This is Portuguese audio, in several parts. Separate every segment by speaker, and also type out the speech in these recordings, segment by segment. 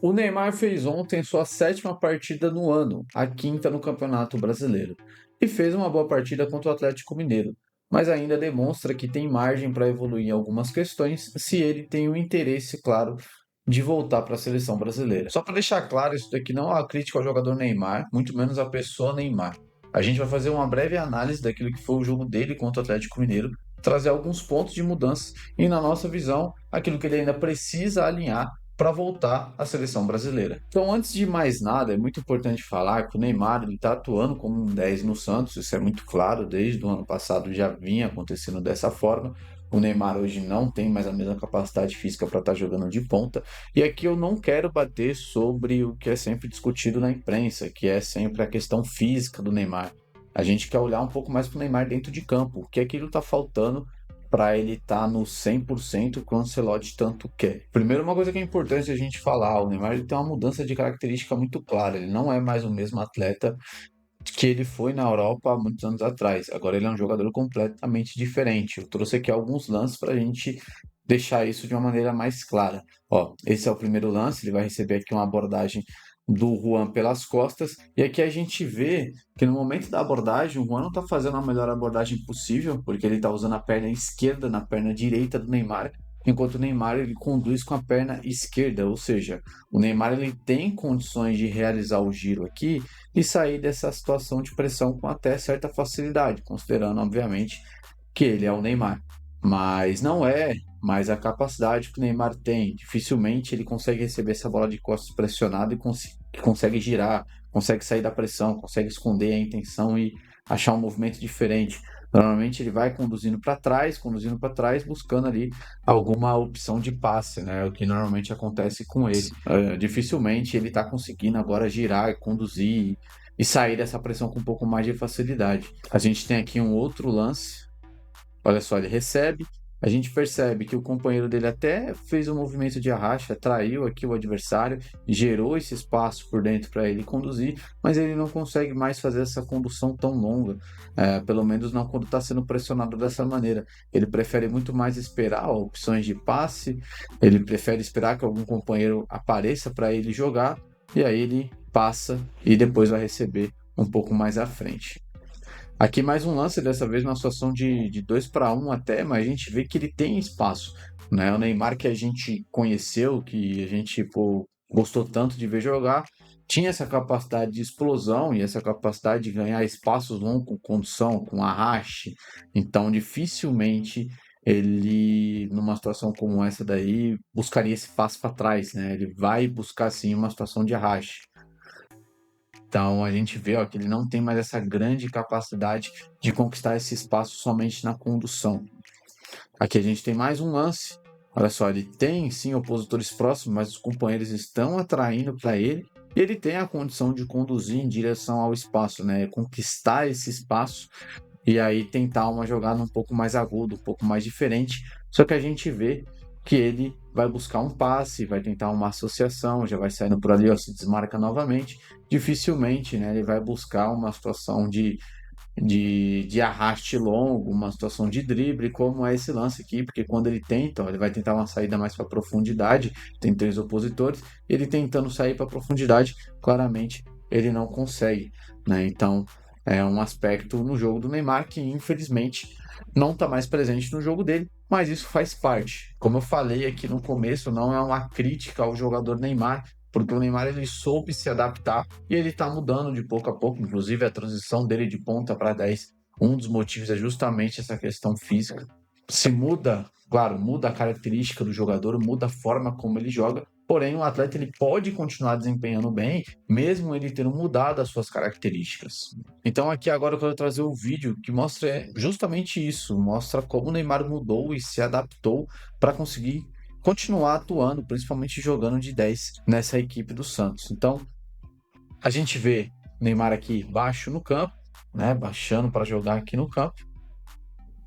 Speaker 1: O Neymar fez ontem sua sétima partida no ano, a quinta no Campeonato Brasileiro, e fez uma boa partida contra o Atlético Mineiro, mas ainda demonstra que tem margem para evoluir em algumas questões se ele tem o interesse, claro, de voltar para a seleção brasileira. Só para deixar claro, isso daqui não é uma crítica ao jogador Neymar, muito menos à pessoa Neymar. A gente vai fazer uma breve análise daquilo que foi o jogo dele contra o Atlético Mineiro, trazer alguns pontos de mudança e, na nossa visão, aquilo que ele ainda precisa alinhar para voltar à seleção brasileira. Então, antes de mais nada, é muito importante falar que o Neymar está atuando como um 10 no Santos, isso é muito claro, desde o ano passado já vinha acontecendo dessa forma. O Neymar hoje não tem mais a mesma capacidade física para estar jogando de ponta. E aqui eu não quero bater sobre o que é sempre discutido na imprensa, que é sempre a questão física do Neymar. A gente quer olhar um pouco mais para o Neymar dentro de campo, o que é que ele está faltando para ele estar no 100% que o Ancelotti tanto quer. Primeiro, uma coisa que é importante a gente falar, o Neymar ele tem uma mudança de característica muito clara, ele não é mais o mesmo atleta que ele foi na Europa há muitos anos atrás. Agora ele é um jogador completamente diferente. Eu trouxe aqui alguns lances para a gente deixar isso de uma maneira mais clara. Ó, esse é o primeiro lance, ele vai receber aqui uma abordagem do Juan pelas costas, e aqui a gente vê que no momento da abordagem, o Juan não está fazendo a melhor abordagem possível, porque ele está usando a perna esquerda na perna direita do Neymar, enquanto o Neymar ele conduz com a perna esquerda, ou seja, o Neymar ele tem condições de realizar o giro aqui e sair dessa situação de pressão com até certa facilidade, considerando, obviamente, que ele é o Neymar. Mas não é mais a capacidade que o Neymar tem. Dificilmente ele consegue receber essa bola de costas pressionada e consegue girar, consegue sair da pressão, consegue esconder a intenção e achar um movimento diferente. Normalmente ele vai conduzindo para trás, buscando ali alguma opção de passe, né? O que normalmente acontece com ele. Dificilmente ele está conseguindo agora girar, conduzir e sair dessa pressão com um pouco mais de facilidade. A gente tem aqui um outro lance. Olha só, ele recebe, a gente percebe que o companheiro dele até fez um movimento de arraste, atraiu aqui o adversário, gerou esse espaço por dentro para ele conduzir, mas ele não consegue mais fazer essa condução tão longa, pelo menos não quando está sendo pressionado dessa maneira. Ele prefere muito mais esperar opções de passe, ele prefere esperar que algum companheiro apareça para ele jogar, e aí ele passa e depois vai receber um pouco mais à frente. Aqui mais um lance, dessa vez numa situação de 2 para 1 até, mas a gente vê que ele tem espaço, né? O Neymar que a gente conheceu, que a gente gostou tanto de ver jogar, tinha essa capacidade de explosão e essa capacidade de ganhar espaços longos com condução, com arraste. Então, dificilmente ele, numa situação como essa daí, buscaria esse passo para trás, né? Ele vai buscar sim uma situação de arraste. Então a gente vê ó, que ele não tem mais essa grande capacidade de conquistar esse espaço somente na condução. Aqui a gente tem mais um lance. Olha só, ele tem sim opositores próximos, mas os companheiros estão atraindo para ele. E ele tem a condição de conduzir em direção ao espaço, né? Conquistar esse espaço e aí tentar uma jogada um pouco mais aguda, um pouco mais diferente. Só que a gente vê que ele vai buscar um passe, vai tentar uma associação, já vai saindo por ali, ó, se desmarca novamente. Dificilmente, né, ele vai buscar uma situação de arraste longo, uma situação de drible, como é esse lance aqui, porque quando ele tenta, ó, ele vai tentar uma saída mais para profundidade, tem 3 opositores, ele tentando sair para profundidade, claramente ele não consegue, né? Então é um aspecto no jogo do Neymar que infelizmente não está mais presente no jogo dele, mas isso faz parte. Como eu falei aqui no começo, não é uma crítica ao jogador Neymar, porque o Neymar ele soube se adaptar e ele está mudando de pouco a pouco, inclusive a transição dele de ponta para 10. Um dos motivos é justamente essa questão física. Se muda, claro, muda a característica do jogador, muda a forma como ele joga, porém o atleta ele pode continuar desempenhando bem, mesmo ele tendo mudado as suas características. Então aqui agora eu quero trazer um vídeo que mostra justamente isso, mostra como o Neymar mudou e se adaptou para conseguir continuar atuando, principalmente jogando de 10 nessa equipe do Santos. Então, a gente vê Neymar aqui baixo no campo, né, baixando para jogar aqui no campo,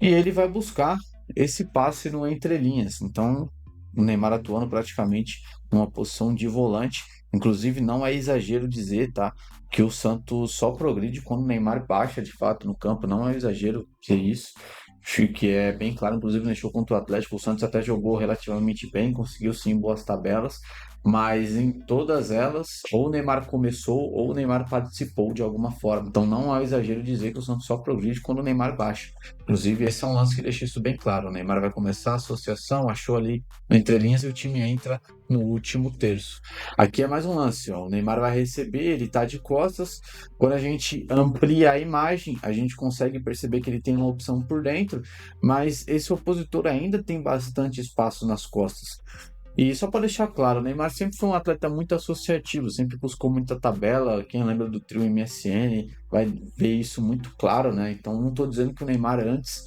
Speaker 1: e ele vai buscar esse passe no entrelinhas. Então, o Neymar atuando praticamente numa posição de volante. Inclusive, não é exagero dizer, tá, que o Santos só progride quando o Neymar baixa de fato no campo. Não é exagero dizer isso. Acho que é bem claro, inclusive no show contra o Atlético, o Santos até jogou relativamente bem, conseguiu sim boas tabelas, mas em todas elas, ou o Neymar começou ou o Neymar participou de alguma forma. Então não é um exagero dizer que o Santos só progride quando o Neymar baixa. Inclusive, esse é um lance que deixa isso bem claro. O Neymar vai começar a associação, achou ali entre linhas e o time entra no último terço. Aqui é mais um lance, ó. O Neymar vai receber, ele tá de costas. Quando a gente amplia a imagem, a gente consegue perceber que ele tem uma opção por dentro, mas esse opositor ainda tem bastante espaço nas costas. E só para deixar claro, o Neymar sempre foi um atleta muito associativo, sempre buscou muita tabela. Quem lembra do trio MSN vai ver isso muito claro, né? Então não estou dizendo que o Neymar antes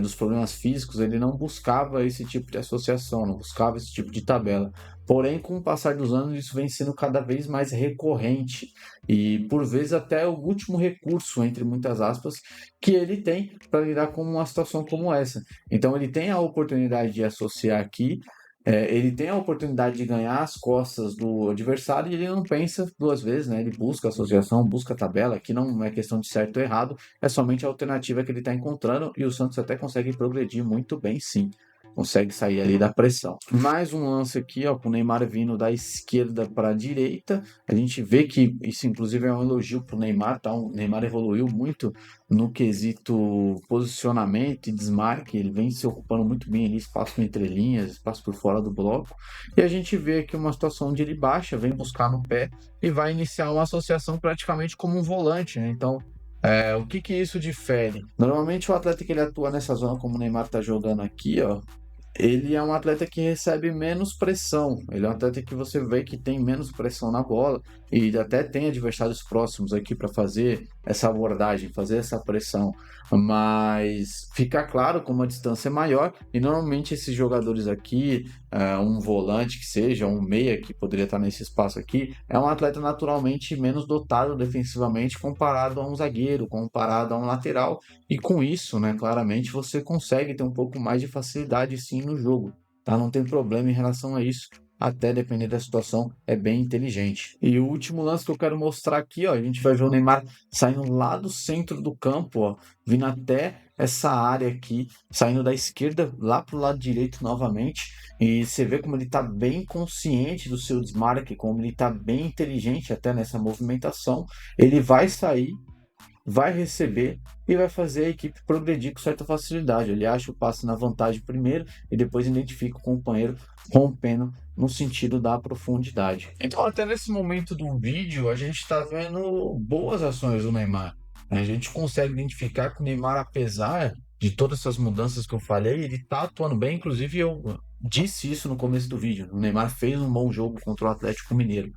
Speaker 1: dos problemas físicos ele não buscava esse tipo de associação, não buscava esse tipo de tabela. Porém, com o passar dos anos, isso vem sendo cada vez mais recorrente e por vezes até o último recurso, entre muitas aspas, que ele tem para lidar com uma situação como essa. Então ele tem a oportunidade de associar aqui, ele tem a oportunidade de ganhar as costas do adversário e ele não pensa duas vezes, né? Ele busca a associação, busca a tabela, que não é questão de certo ou errado, é somente a alternativa que ele está encontrando e o Santos até consegue progredir muito bem, sim. Consegue sair ali da pressão. Mais um lance aqui, ó, com o Neymar vindo da esquerda para a direita. A gente vê que isso, inclusive, é um elogio para o Neymar, tá? O Neymar evoluiu muito no quesito posicionamento e desmarque. Ele vem se ocupando muito bem ali, espaço entre linhas, espaço por fora do bloco. E a gente vê aqui uma situação onde ele baixa, vem buscar no pé e vai iniciar uma associação praticamente como um volante, né? Então, o que isso difere? Normalmente o atleta que ele atua nessa zona, como o Neymar está jogando aqui, ó, ele é um atleta que recebe menos pressão. Ele é um atleta que você vê que tem menos pressão na bola e até tem adversários próximos aqui para fazer essa abordagem, fazer essa pressão. Mas fica claro como a distância é maior e normalmente esses jogadores aqui, um volante que seja, um meia que poderia estar nesse espaço aqui, é um atleta naturalmente menos dotado defensivamente comparado a um zagueiro, comparado a um lateral. E com isso, né, claramente você consegue ter um pouco mais de facilidade sim no jogo, tá? Não tem problema em relação a isso. Até depender da situação, é bem inteligente. E o último lance que eu quero mostrar aqui, ó, a gente vai ver o Neymar saindo lá do centro do campo, ó, vindo até essa área aqui, saindo da esquerda lá pro lado direito novamente. E você vê como ele tá bem consciente do seu desmarque, como ele tá bem inteligente até nessa movimentação. Ele vai sair, vai receber e vai fazer a equipe progredir com certa facilidade. Ele acha o passe na vantagem primeiro e depois identifica o companheiro rompendo no sentido da profundidade. Então, até nesse momento do vídeo, a gente está vendo boas ações do Neymar. A gente consegue identificar que o Neymar, apesar de todas essas mudanças que eu falei, ele está atuando bem. Inclusive, eu disse isso no começo do vídeo. O Neymar fez um bom jogo contra o Atlético Mineiro.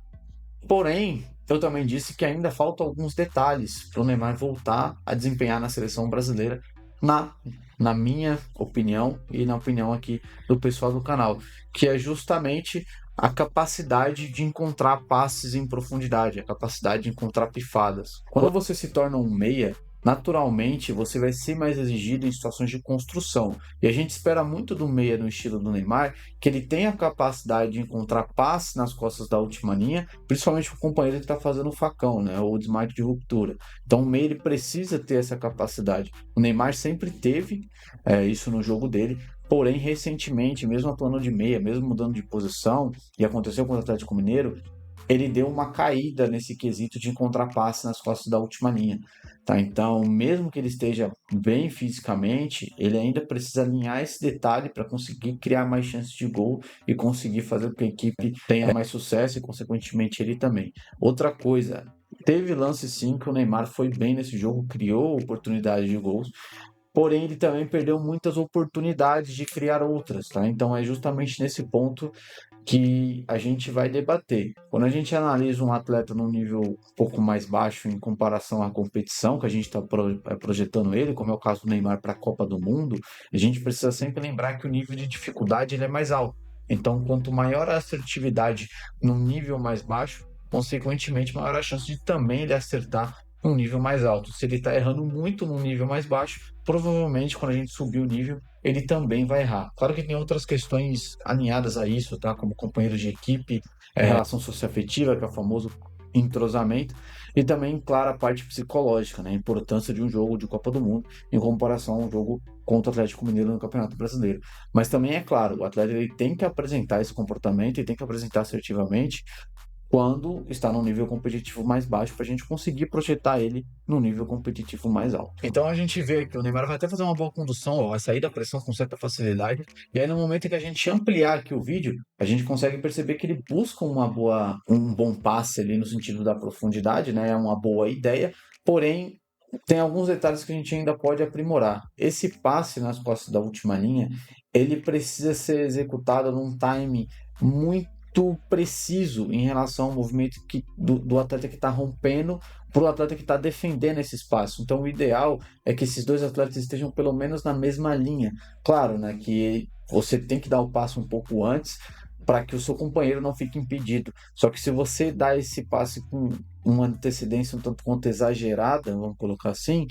Speaker 1: Porém, eu também disse que ainda faltam alguns detalhes para o Neymar voltar a desempenhar na seleção brasileira, na minha opinião e na opinião aqui do pessoal do canal, que é justamente a capacidade de encontrar passes em profundidade, a capacidade de encontrar pifadas. Quando você se torna um meia, naturalmente você vai ser mais exigido em situações de construção. E a gente espera muito do meia no estilo do Neymar, que ele tenha a capacidade de encontrar passe nas costas da última linha, principalmente o companheiro que está fazendo o facão, né, ou o desmarque de ruptura. Então o meia ele precisa ter essa capacidade. O Neymar sempre teve isso no jogo dele, porém recentemente, mesmo atuando de meia, mesmo mudando de posição, e aconteceu com o Atlético Mineiro, ele deu uma caída nesse quesito de encontrar passe nas costas da última linha. Tá? Então, mesmo que ele esteja bem fisicamente, ele ainda precisa alinhar esse detalhe para conseguir criar mais chances de gol e conseguir fazer com que a equipe tenha mais sucesso e, consequentemente, ele também. Outra coisa, teve lance sim que o Neymar foi bem nesse jogo, criou oportunidades de gols, porém ele também perdeu muitas oportunidades de criar outras, tá? Então é justamente nesse ponto que a gente vai debater. Quando a gente analisa um atleta num nível um pouco mais baixo em comparação à competição que a gente está projetando ele, como é o caso do Neymar para a Copa do Mundo, a gente precisa sempre lembrar que o nível de dificuldade ele é mais alto. Então, quanto maior a assertividade num nível mais baixo, consequentemente, maior a chance de também ele acertar um nível mais alto. Se ele está errando muito num nível mais baixo, provavelmente quando a gente subir o nível, ele também vai errar. Claro que tem outras questões alinhadas a isso, tá? Como companheiro de equipe, relação socioafetiva, que é o famoso entrosamento, e também, claro, a parte psicológica, né? A importância de um jogo de Copa do Mundo em comparação a um jogo contra o Atlético Mineiro no Campeonato Brasileiro. Mas também é claro, o atleta ele tem que apresentar esse comportamento e tem que apresentar assertivamente quando está num nível competitivo mais baixo para a gente conseguir projetar ele num nível competitivo mais alto. Então a gente vê que o Neymar vai até fazer uma boa condução, ó, vai sair da pressão com certa facilidade, e aí no momento em que a gente ampliar aqui o vídeo, a gente consegue perceber que ele busca um bom passe ali no sentido da profundidade, né? É uma boa ideia, porém tem alguns detalhes que a gente ainda pode aprimorar. Esse passe nas costas da última linha, ele precisa ser executado num time muito preciso em relação ao movimento do atleta que está rompendo para o atleta que está defendendo esse espaço. Então, o ideal é que esses dois atletas estejam pelo menos na mesma linha. Claro, né, que você tem que dar o passo um pouco antes para que o seu companheiro não fique impedido. Só que se você dá esse passe com uma antecedência um tanto quanto exagerada, vamos colocar assim,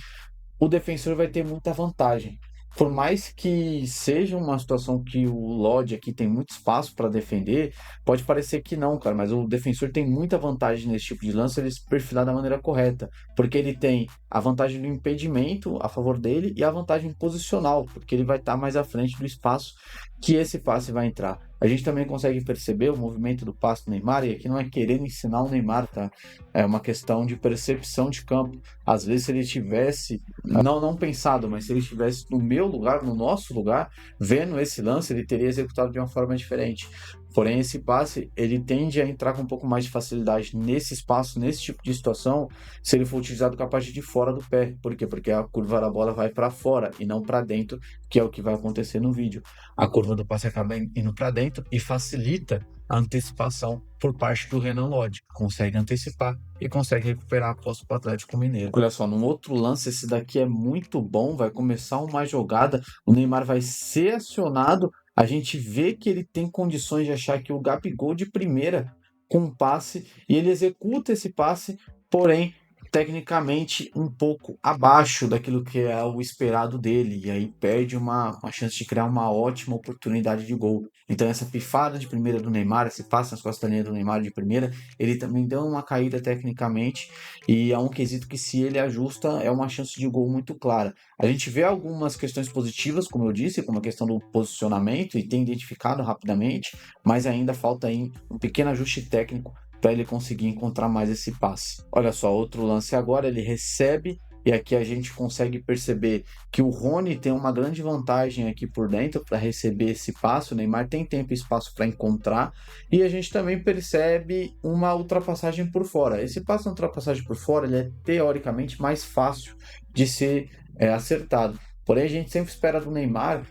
Speaker 1: o defensor vai ter muita vantagem. Por mais que seja uma situação que o Lodge aqui tem muito espaço para defender, pode parecer que não, cara, mas o defensor tem muita vantagem nesse tipo de lance ele se perfilar da maneira correta, porque ele tem a vantagem do impedimento a favor dele e a vantagem posicional, porque ele vai estar mais à frente do espaço que esse passe vai entrar. A gente também consegue perceber o movimento do passe do Neymar, e aqui não é querendo ensinar o Neymar, tá? É uma questão de percepção de campo. Às vezes, se ele tivesse, não pensado, mas se ele estivesse no meu lugar, no nosso lugar, vendo esse lance, ele teria executado de uma forma diferente. Porém, esse passe, ele tende a entrar com um pouco mais de facilidade nesse espaço, nesse tipo de situação, se ele for utilizado com a parte de fora do pé. Por quê? Porque a curva da bola vai para fora e não para dentro, que é o que vai acontecer no vídeo. A curva do passe acaba indo para dentro e facilita a antecipação por parte do Renan Lodge. Consegue antecipar e consegue recuperar a posse para o Atlético Mineiro. Olha só, num outro lance, esse daqui é muito bom, vai começar uma jogada, o Neymar vai ser acionado, a gente vê que ele tem condições de achar que o Gabigol de primeira com um passe, e ele executa esse passe, porém tecnicamente um pouco abaixo daquilo que é o esperado dele, e aí perde uma chance de criar uma ótima oportunidade de gol. Então essa pifada de primeira do Neymar, esse passe nas costas da linha do Neymar de primeira, ele também deu uma caída tecnicamente, e é um quesito que se ele ajusta, é uma chance de gol muito clara. A gente vê algumas questões positivas, como eu disse, como a questão do posicionamento, e tem identificado rapidamente, mas ainda falta aí um pequeno ajuste técnico para ele conseguir encontrar mais esse passe. Olha só, outro lance agora, ele recebe, e aqui a gente consegue perceber que o Rony tem uma grande vantagem aqui por dentro para receber esse passe, o Neymar tem tempo e espaço para encontrar, e a gente também percebe uma ultrapassagem por fora. Esse passe de ultrapassagem por fora, ele é teoricamente mais fácil de ser acertado. Porém, a gente sempre espera do Neymar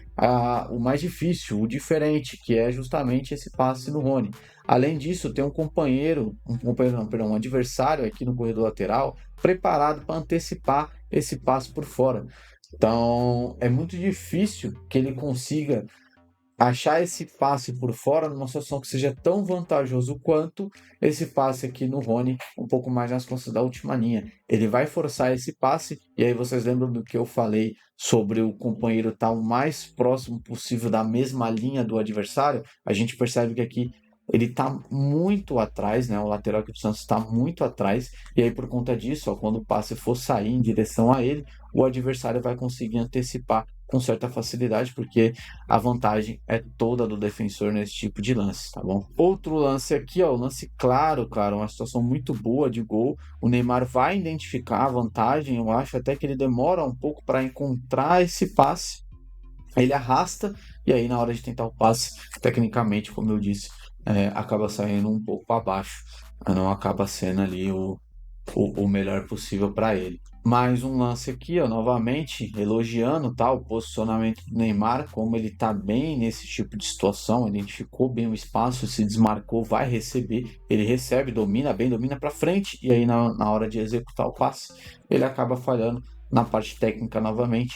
Speaker 1: o mais difícil, o diferente, que é justamente esse passe no Rony. Além disso, tem um adversário aqui no corredor lateral preparado para antecipar esse passe por fora. Então, é muito difícil que ele consiga achar esse passe por fora numa situação que seja tão vantajoso quanto esse passe aqui no Rony, um pouco mais nas costas da última linha. Ele vai forçar esse passe, e aí vocês lembram do que eu falei sobre o companheiro estar o mais próximo possível da mesma linha do adversário? A gente percebe que aqui ele está muito atrás, né? O lateral aqui do Santos está muito atrás, e aí por conta disso, ó, quando o passe for sair em direção a ele, o adversário vai conseguir antecipar com certa facilidade, porque a vantagem é toda do defensor nesse tipo de lance, tá bom? Outro lance aqui, ó, o lance claro, cara, uma situação muito boa de gol. O Neymar vai identificar a vantagem, eu acho até que ele demora um pouco para encontrar esse passe. Ele arrasta, e aí na hora de tentar o passe, tecnicamente, como eu disse, acaba saindo um pouco abaixo. Não acaba sendo ali o melhor possível para ele. Mais um lance aqui, ó, novamente, elogiando tá, o posicionamento do Neymar, como ele está bem nesse tipo de situação, identificou bem o espaço, se desmarcou, vai receber, ele recebe, domina bem, domina para frente, e aí na hora de executar o passe, ele acaba falhando na parte técnica novamente,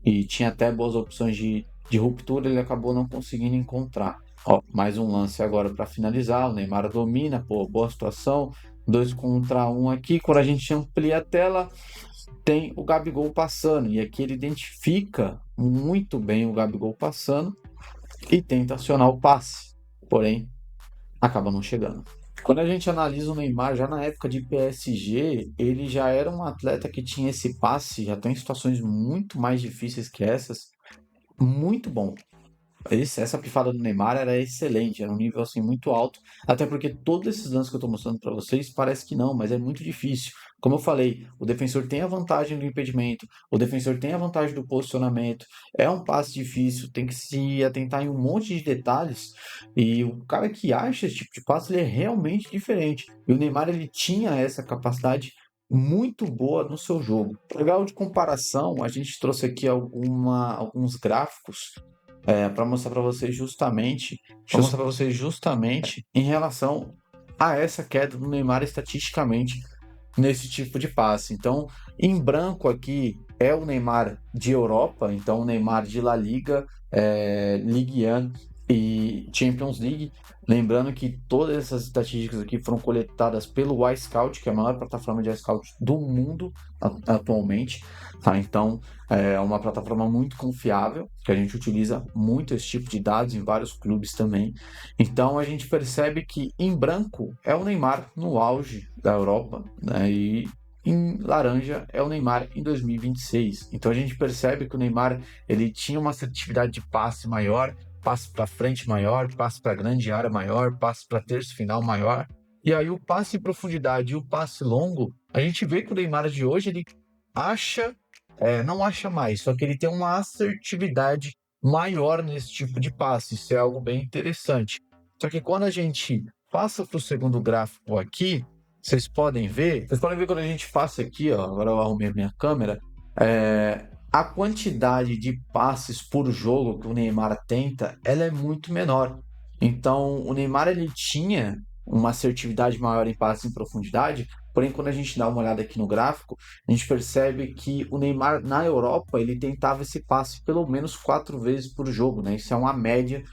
Speaker 1: e tinha até boas opções de ruptura, ele acabou não conseguindo encontrar. Ó, mais um lance agora para finalizar, o Neymar domina, pô, boa situação, 2 contra 1 aqui, quando a gente amplia a tela, tem o Gabigol passando, e aqui ele identifica muito bem o Gabigol passando e tenta acionar o passe, porém, acaba não chegando. Quando a gente analisa o Neymar, já na época de PSG, ele já era um atleta que tinha esse passe, já tem situações muito mais difíceis que essas, muito bom. Essa pifada do Neymar era excelente, era um nível assim muito alto, até porque todos esses lances que eu estou mostrando para vocês parece que não, mas é muito difícil. Como eu falei, o defensor tem a vantagem do impedimento, o defensor tem a vantagem do posicionamento, é um passe difícil, tem que se atentar em um monte de detalhes, e o cara que acha esse tipo de passe, ele é realmente diferente. E o Neymar, ele tinha essa capacidade muito boa no seu jogo. Legal de comparação, a gente trouxe aqui alguns gráficos para mostrar para vocês justamente em relação a essa queda do Neymar estatisticamente nesse tipo de passe. Então, em branco aqui é o Neymar de Europa, então o Neymar de La Liga, Ligue 1 e Champions League. Lembrando que todas essas estatísticas aqui foram coletadas pelo iScout, que é a maior plataforma de iScout do mundo atualmente. Tá? Então, é uma plataforma muito confiável, que a gente utiliza muito esse tipo de dados em vários clubes também. Então, a gente percebe que em branco é o Neymar no auge da Europa, né? E em laranja é o Neymar em 2026. Então, a gente percebe que o Neymar ele tinha uma assertividade de passe maior, passe para frente maior, passe para grande área maior, passe para terço final maior. E aí o passe em profundidade e o passe longo, a gente vê que o Neymar de hoje ele acha não acha mais, só que ele tem uma assertividade maior nesse tipo de passe. Isso é algo bem interessante. Só que quando a gente passa para o segundo gráfico aqui, vocês podem ver quando a gente passa aqui, ó, agora eu arrumei a minha câmera, a quantidade de passes por jogo que o Neymar tenta, ela é muito menor. Então, o Neymar ele tinha uma assertividade maior em passes em profundidade, porém quando a gente dá uma olhada aqui no gráfico, a gente percebe que o Neymar na Europa ele tentava esse passe pelo menos 4 vezes por jogo, né? Isso é uma média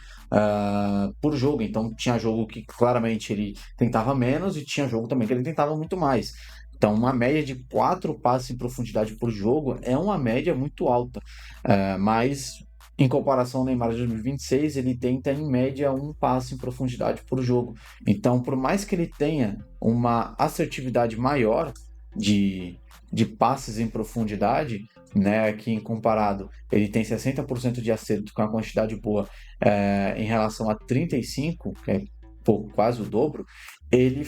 Speaker 1: por jogo. Então tinha jogo que claramente ele tentava menos e tinha jogo também que ele tentava muito mais. Então, uma média de 4 passes em profundidade por jogo é uma média muito alta. Mas, em comparação ao Neymar de 2026, ele tenta, em média, 1 passe em profundidade por jogo. Então, por mais que ele tenha uma assertividade maior de passes em profundidade, né, aqui em comparado, ele tem 60% de acerto com a quantidade boa em relação a 35, que é quase o dobro, ele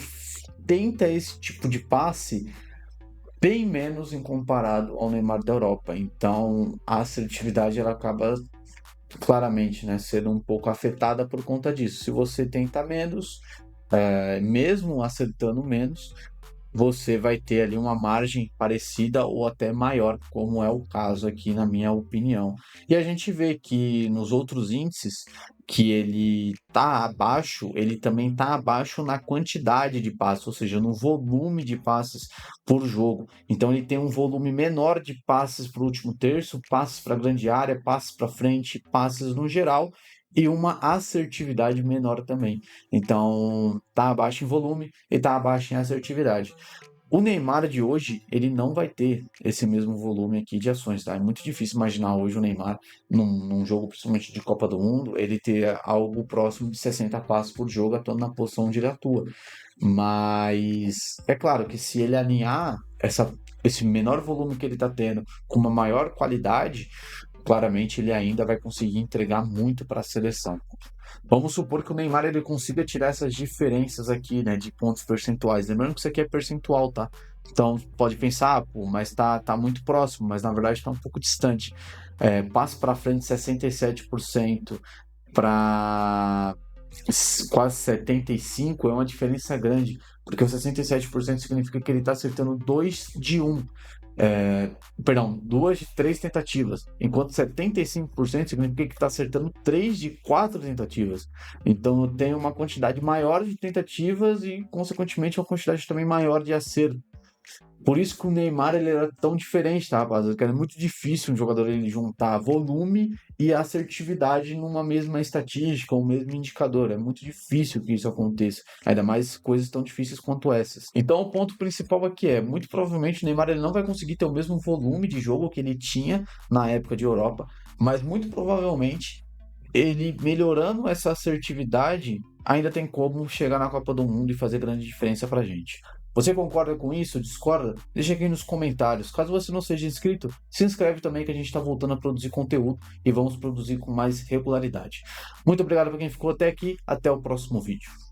Speaker 1: tenta esse tipo de passe bem menos em comparado ao Neymar da Europa. Então, a assertividade ela acaba claramente, né, sendo um pouco afetada por conta disso. Se você tenta menos, mesmo acertando menos, você vai ter ali uma margem parecida ou até maior, como é o caso aqui, na minha opinião. E a gente vê que nos outros índices que ele está abaixo, ele também está abaixo na quantidade de passes, ou seja, no volume de passes por jogo. Então ele tem um volume menor de passes para o último terço, passes para a grande área, passes para frente, passes no geral, e uma assertividade menor também. Então, tá abaixo em volume e tá abaixo em assertividade. O Neymar de hoje, ele não vai ter esse mesmo volume aqui de ações, tá? É muito difícil imaginar hoje o Neymar num jogo, principalmente de Copa do Mundo, ele ter algo próximo de 60 passos por jogo atuando na posição onde ele atua. Mas é claro que se ele alinhar esse menor volume que ele está tendo com uma maior qualidade, claramente ele ainda vai conseguir entregar muito para a seleção. Vamos supor que o Neymar ele consiga tirar essas diferenças aqui, né, de pontos percentuais. Lembrando que isso aqui é percentual, tá? Então pode pensar, pô, mas tá muito próximo, mas na verdade está um pouco distante. Passo para frente 67% para quase 75% é uma diferença grande, porque o 67% significa que ele está acertando 2 de 1. Perdão, 2 de 3 tentativas, enquanto 75% significa que está acertando 3 de 4 tentativas. Então tem uma quantidade maior de tentativas e, consequentemente, uma quantidade também maior de acerto. Por isso que o Neymar ele era tão diferente, tá, rapaziada? Que era muito difícil um jogador ele juntar volume e assertividade numa mesma estatística, ou mesmo indicador. É muito difícil que isso aconteça, ainda mais coisas tão difíceis quanto essas. Então, o ponto principal aqui é, muito provavelmente o Neymar ele não vai conseguir ter o mesmo volume de jogo que ele tinha na época de Europa, mas muito provavelmente ele melhorando essa assertividade ainda tem como chegar na Copa do Mundo e fazer grande diferença pra gente. Você concorda com isso? Discorda? Deixa aqui nos comentários. Caso você não seja inscrito, se inscreve também que a gente está voltando a produzir conteúdo e vamos produzir com mais regularidade. Muito obrigado para quem ficou até aqui. Até o próximo vídeo.